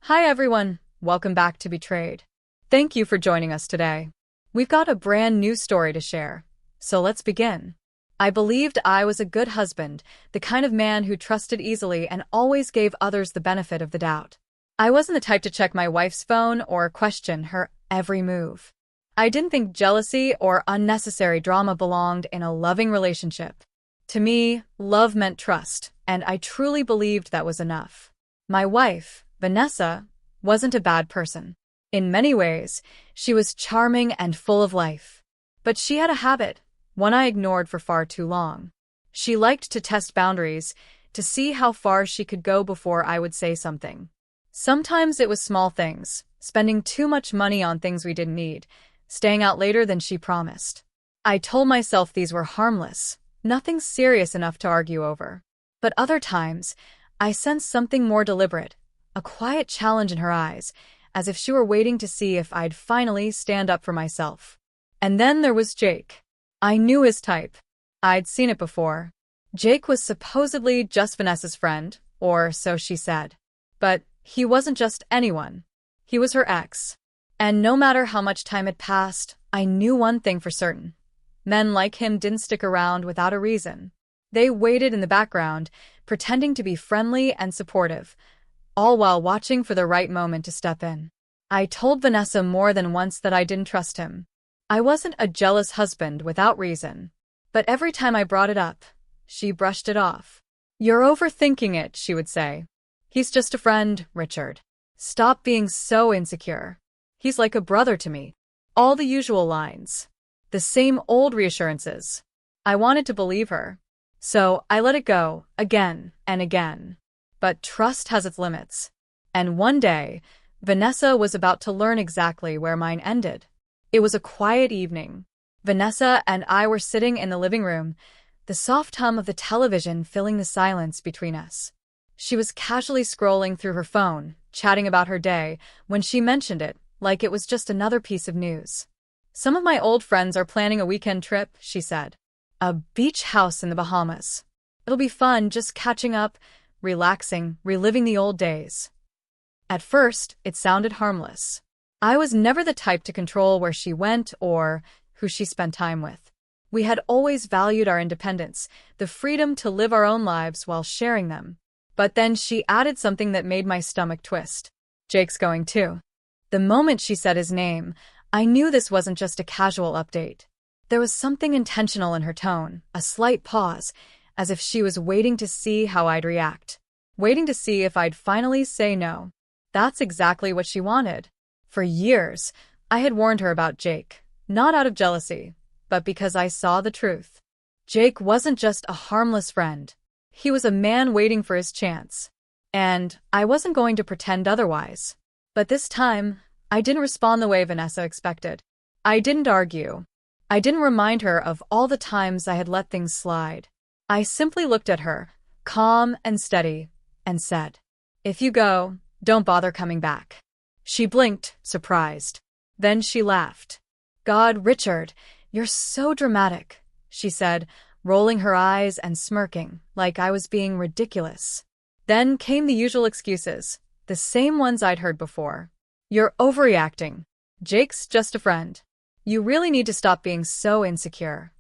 Hi everyone, welcome back to Betrayed. Thank you for joining us today. We've got a brand new story to share, so let's begin. I believed I was a good husband, the kind of man who trusted easily and always gave others the benefit of the doubt. I wasn't the type to check my wife's phone or question her every move. I didn't think jealousy or unnecessary drama belonged in a loving relationship. To me, love meant trust, and I truly believed that was enough. My wife, Vanessa, wasn't a bad person. In many ways, she was charming and full of life. But she had a habit, one I ignored for far too long. She liked to test boundaries, to see how far she could go before I would say something. Sometimes it was small things, spending too much money on things we didn't need, staying out later than she promised. I told myself these were harmless, nothing serious enough to argue over. But other times, I sensed something more deliberate, a quiet challenge in her eyes, as if she were waiting to see if I'd finally stand up for myself. And then there was Jake. I knew his type. I'd seen it before. Jake was supposedly just Vanessa's friend, or so she said. But he wasn't just anyone. He was her ex. And no matter how much time had passed, I knew one thing for certain. Men like him didn't stick around without a reason. They waited in the background, pretending to be friendly and supportive, all while watching for the right moment to step in. I told Vanessa more than once that I didn't trust him. I wasn't a jealous husband without reason. But every time I brought it up, she brushed it off. "You're overthinking it," she would say. "He's just a friend, Richard. Stop being so insecure. He's like a brother to me." All the usual lines. The same old reassurances. I wanted to believe her. So I let it go, again and again. But trust has its limits. And one day, Vanessa was about to learn exactly where mine ended. It was a quiet evening. Vanessa and I were sitting in the living room, the soft hum of the television filling the silence between us. She was casually scrolling through her phone, chatting about her day, when she mentioned it, like it was just another piece of news. "Some of my old friends are planning a weekend trip," she said. "A beach house in the Bahamas. It'll be fun just catching up, relaxing, reliving the old days." At first, it sounded harmless. I was never the type to control where she went or who she spent time with. We had always valued our independence, the freedom to live our own lives while sharing them. But then she added something that made my stomach twist. "Jake's going too." The moment she said his name, I knew this wasn't just a casual update. There was something intentional in her tone, a slight pause, as if she was waiting to see how I'd react. Waiting to see if I'd finally say no. That's exactly what she wanted. For years, I had warned her about Jake, not out of jealousy, but because I saw the truth. Jake wasn't just a harmless friend. He was a man waiting for his chance. And I wasn't going to pretend otherwise. But this time, I didn't respond the way Vanessa expected. I didn't argue. I didn't remind her of all the times I had let things slide. I simply looked at her, calm and steady, and said, "If you go, don't bother coming back." She blinked, surprised. Then she laughed. "God, Richard, you're so dramatic," she said, rolling her eyes and smirking, like I was being ridiculous. Then came the usual excuses, the same ones I'd heard before. "You're overreacting. Jake's just a friend. You really need to stop being so insecure."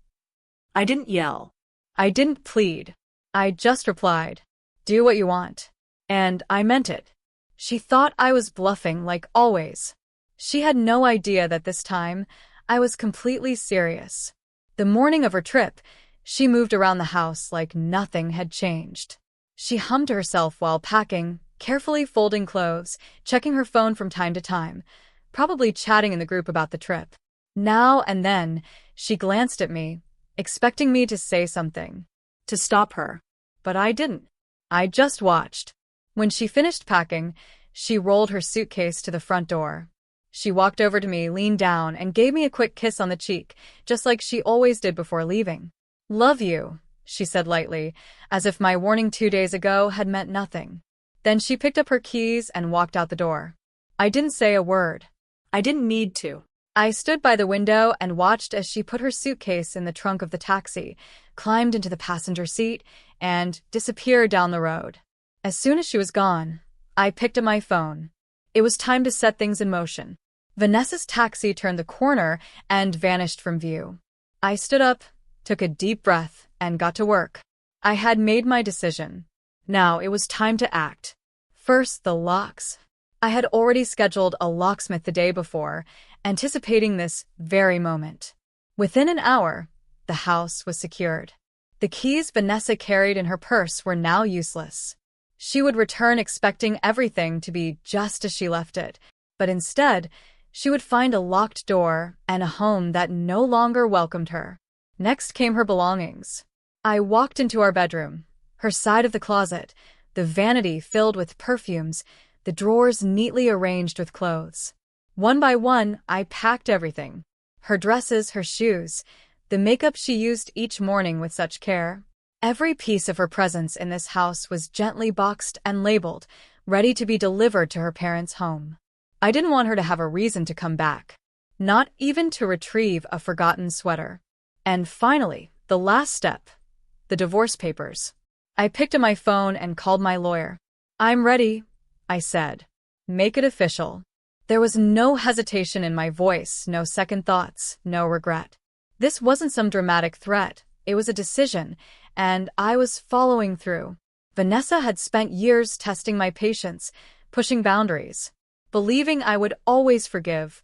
I didn't yell. I didn't plead. I just replied, "Do what you want." And I meant it. She thought I was bluffing like always. She had no idea that this time, I was completely serious. The morning of her trip, she moved around the house like nothing had changed. She hummed to herself while packing, carefully folding clothes, checking her phone from time to time, probably chatting in the group about the trip. Now and then, she glanced at me, expecting me to say something, To stop her. but I didn't. I just watched. When she finished packing, she rolled her suitcase to the front door. She walked over to me, leaned down, and gave me a quick kiss on the cheek, just like she always did before leaving. "Love you," she said lightly, as if my warning 2 days ago had meant nothing. Then she picked up her keys and walked out the door. I didn't say a word. I didn't need to. I stood by the window and watched as she put her suitcase in the trunk of the taxi, climbed into the passenger seat, and disappeared down the road. As soon as she was gone, I picked up my phone. It was time to set things in motion. Vanessa's taxi turned the corner and vanished from view. I stood up, took a deep breath, and got to work. I had made my decision. Now it was time to act. First, the locks. I had already scheduled a locksmith the day before, anticipating this very moment. Within an hour, the house was secured. The keys Vanessa carried in her purse were now useless. She would return expecting everything to be just as she left it, but instead, she would find a locked door and a home that no longer welcomed her. Next came her belongings. I walked into our bedroom, her side of the closet, the vanity filled with perfumes, the drawers neatly arranged with clothes. One by one, I packed everything. Her dresses, her shoes, the makeup she used each morning with such care. Every piece of her presence in this house was gently boxed and labeled, ready to be delivered to her parents' home. I didn't want her to have a reason to come back, not even to retrieve a forgotten sweater. And finally, the last step, the divorce papers. I picked up my phone and called my lawyer. "I'm ready," I said. "Make it official." There was no hesitation in my voice, no second thoughts, no regret. This wasn't some dramatic threat. It was a decision, and I was following through. Vanessa had spent years testing my patience, pushing boundaries, believing I would always forgive,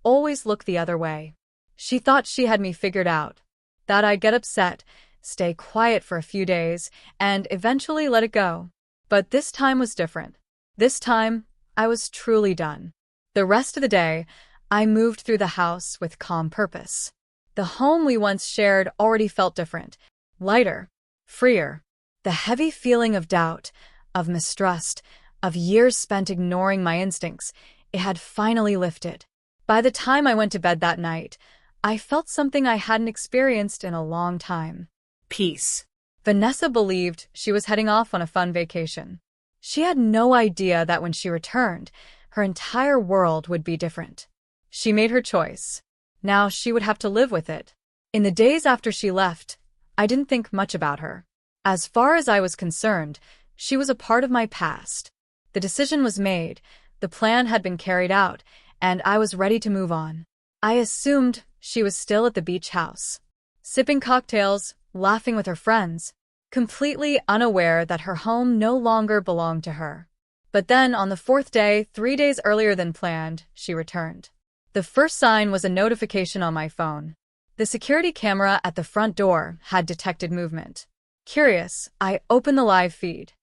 always look the other way. She thought she had me figured out, that I'd get upset, stay quiet for a few days, and eventually let it go. But this time was different. This time, I was truly done. The rest of the day, I moved through the house with calm purpose. The home we once shared already felt different, lighter, freer. The heavy feeling of doubt, of mistrust, of years spent ignoring my instincts, it had finally lifted. By the time I went to bed that night, I felt something I hadn't experienced in a long time. Peace. Vanessa believed she was heading off on a fun vacation. She had no idea that when she returned, her entire world would be different. She made her choice. Now she would have to live with it. In the days after she left, I didn't think much about her. As far as I was concerned, she was a part of my past. The decision was made, the plan had been carried out, and I was ready to move on. I assumed she was still at the beach house, sipping cocktails, laughing with her friends, completely unaware that her home no longer belonged to her. But then, on the fourth day, 3 days earlier than planned, she returned. The first sign was a notification on my phone. The security camera at the front door had detected movement. Curious, I opened the live feed.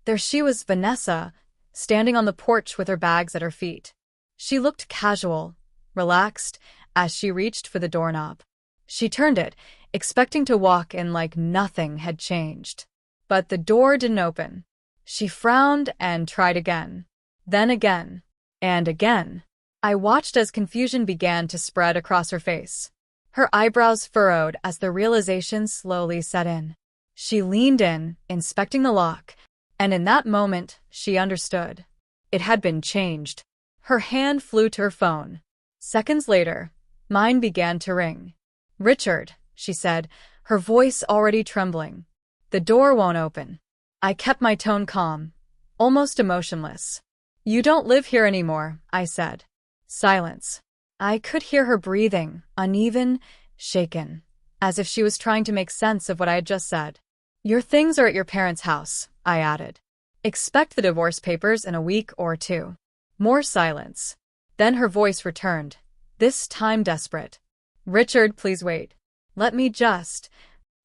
There she was, Vanessa, standing on the porch with her bags at her feet. She looked casual, relaxed, as she reached for the doorknob. She turned it, expecting to walk in like nothing had changed. But the door didn't open. She frowned and tried again. Then again. And again. I watched as confusion began to spread across her face. Her eyebrows furrowed as the realization slowly set in. She leaned in, inspecting the lock, and in that moment, she understood. It had been changed. Her hand flew to her phone. Seconds later, mine began to ring. "Richard," she said, her voice already trembling. "The door won't open." I kept my tone calm, almost emotionless. "You don't live here anymore," I said. Silence. I could hear her breathing, uneven, shaken, as if she was trying to make sense of what I had just said. "Your things are at your parents' house," I added. "Expect the divorce papers in a week or two." More silence. Then her voice returned, this time desperate. "Richard, please wait. Let me just—"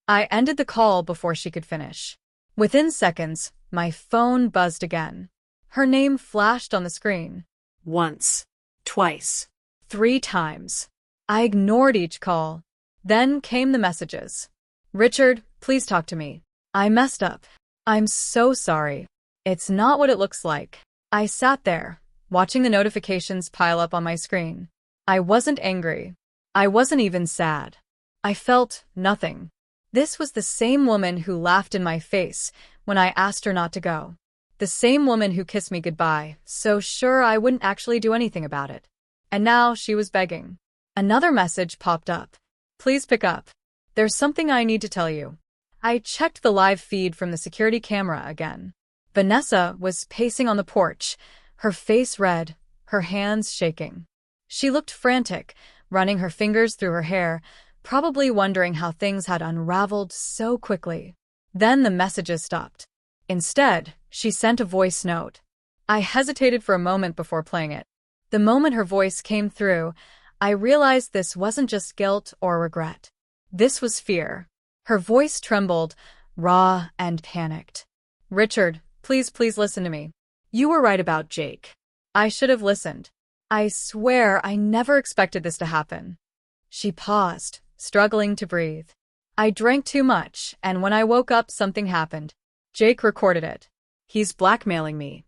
I ended the call before she could finish. Within seconds, my phone buzzed again. Her name flashed on the screen. Once. Twice. 3 times. I ignored each call. Then came the messages. "Richard, please talk to me. I messed up. I'm so sorry. It's not what it looks like." I sat there, watching the notifications pile up on my screen. I wasn't angry. I wasn't even sad. I felt nothing. This was the same woman who laughed in my face when I asked her not to go. The same woman who kissed me goodbye, so sure I wouldn't actually do anything about it. And now she was begging. Another message popped up. "Please pick up. There's something I need to tell you." I checked the live feed from the security camera again. Vanessa was pacing on the porch, her face red, her hands shaking. She looked frantic, running her fingers through her hair, probably wondering how things had unraveled so quickly. Then the messages stopped. Instead, she sent a voice note. I hesitated for a moment before playing it. The moment her voice came through, I realized this wasn't just guilt or regret. This was fear. Her voice trembled, raw and panicked. Richard, please listen to me. You were right about Jake. I should have listened. I swear I never expected this to happen. She paused, struggling to breathe. I drank too much, and when I woke up, something happened. Jake recorded it. He's blackmailing me.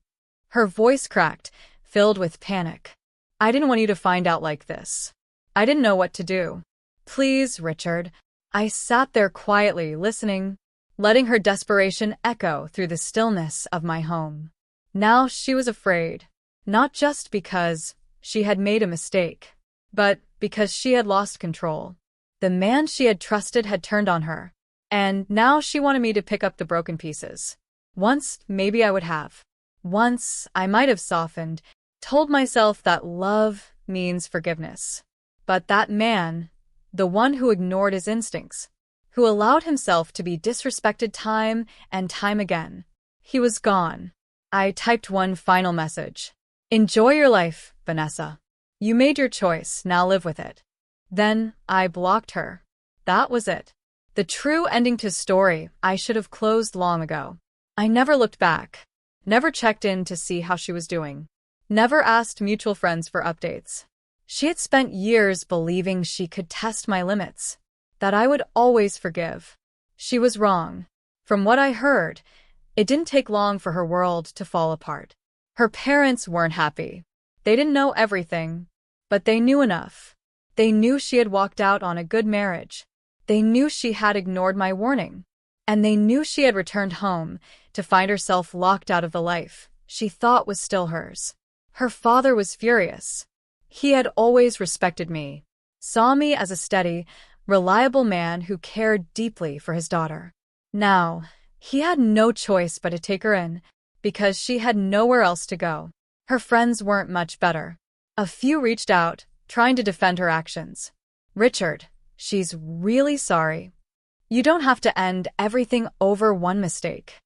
Her voice cracked, filled with panic. I didn't want you to find out like this. I didn't know what to do. Please, Richard. I sat there quietly, listening, letting her desperation echo through the stillness of my home. Now she was afraid, not just because she had made a mistake, but because she had lost control. The man she had trusted had turned on her, and now she wanted me to pick up the broken pieces. Once, maybe I would have. Once, I might have softened, told myself that love means forgiveness. But that man, the one who ignored his instincts, who allowed himself to be disrespected time and time again, he was gone. I typed one final message. Enjoy your life, Vanessa. You made your choice, now live with it. Then I blocked her. That was it. The true ending to story I should have closed long ago. I never looked back, never checked in to see how she was doing, never asked mutual friends for updates. She had spent years believing she could test my limits, that I would always forgive. She was wrong. From what I heard, it didn't take long for her world to fall apart. Her parents weren't happy. They didn't know everything, but they knew enough. They knew she had walked out on a good marriage. They knew she had ignored my warning. And they knew she had returned home to find herself locked out of the life she thought was still hers. Her father was furious. He had always respected me, saw me as a steady, reliable man who cared deeply for his daughter. Now, he had no choice but to take her in, because she had nowhere else to go. Her friends weren't much better. A few reached out, trying to defend her actions. Richard, she's really sorry. You don't have to end everything over one mistake.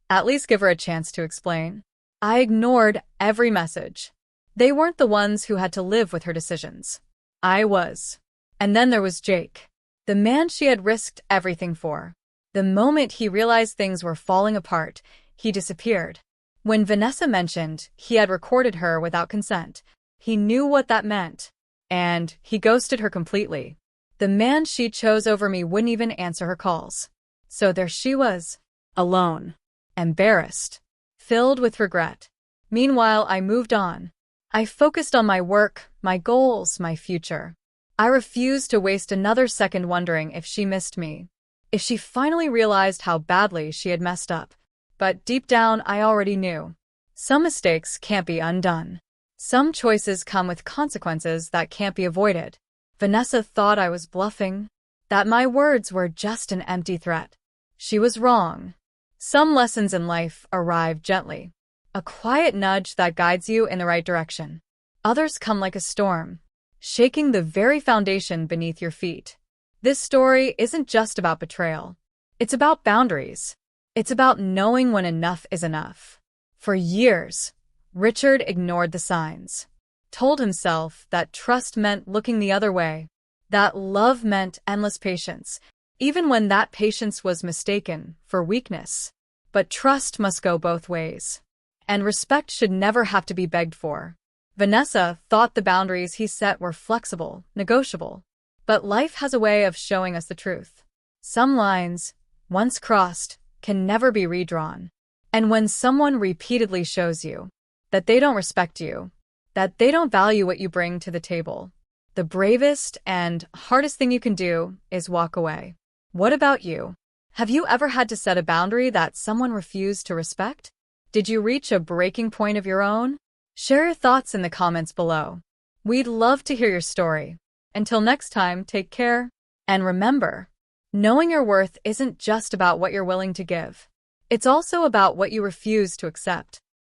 At least give her a chance to explain. I ignored every message. They weren't the ones who had to live with her decisions. I was. And then there was Jake, the man she had risked everything for. The moment he realized things were falling apart, he disappeared. When Vanessa mentioned he had recorded her without consent, he knew what that meant. And he ghosted her completely. The man she chose over me wouldn't even answer her calls. So there she was, alone, embarrassed, filled with regret. Meanwhile, I moved on. I focused on my work, my goals, my future. I refused to waste another second wondering if she missed me, if she finally realized how badly she had messed up. But deep down, I already knew. Some mistakes can't be undone. Some choices come with consequences that can't be avoided. Vanessa thought I was bluffing, that my words were just an empty threat. She was wrong. Some lessons in life arrive gently, a quiet nudge that guides you in the right direction. Others come like a storm, shaking the very foundation beneath your feet. This story isn't just about betrayal. It's about boundaries. It's about knowing when enough is enough. For years, Richard ignored the signs. Told himself that trust meant looking the other way, that love meant endless patience, even when that patience was mistaken for weakness. But trust must go both ways, and respect should never have to be begged for. Vanessa thought the boundaries he set were flexible, negotiable. But life has a way of showing us the truth. Some lines, once crossed, can never be redrawn. And when someone repeatedly shows you that they don't respect you, that they don't value what you bring to the table, the bravest and hardest thing you can do is walk away. What about you? Have you ever had to set a boundary that someone refused to respect? Did you reach a breaking point of your own? Share your thoughts in the comments below. We'd love to hear your story. Until next time, take care. And remember, knowing your worth isn't just about what you're willing to give. It's also about what you refuse to accept.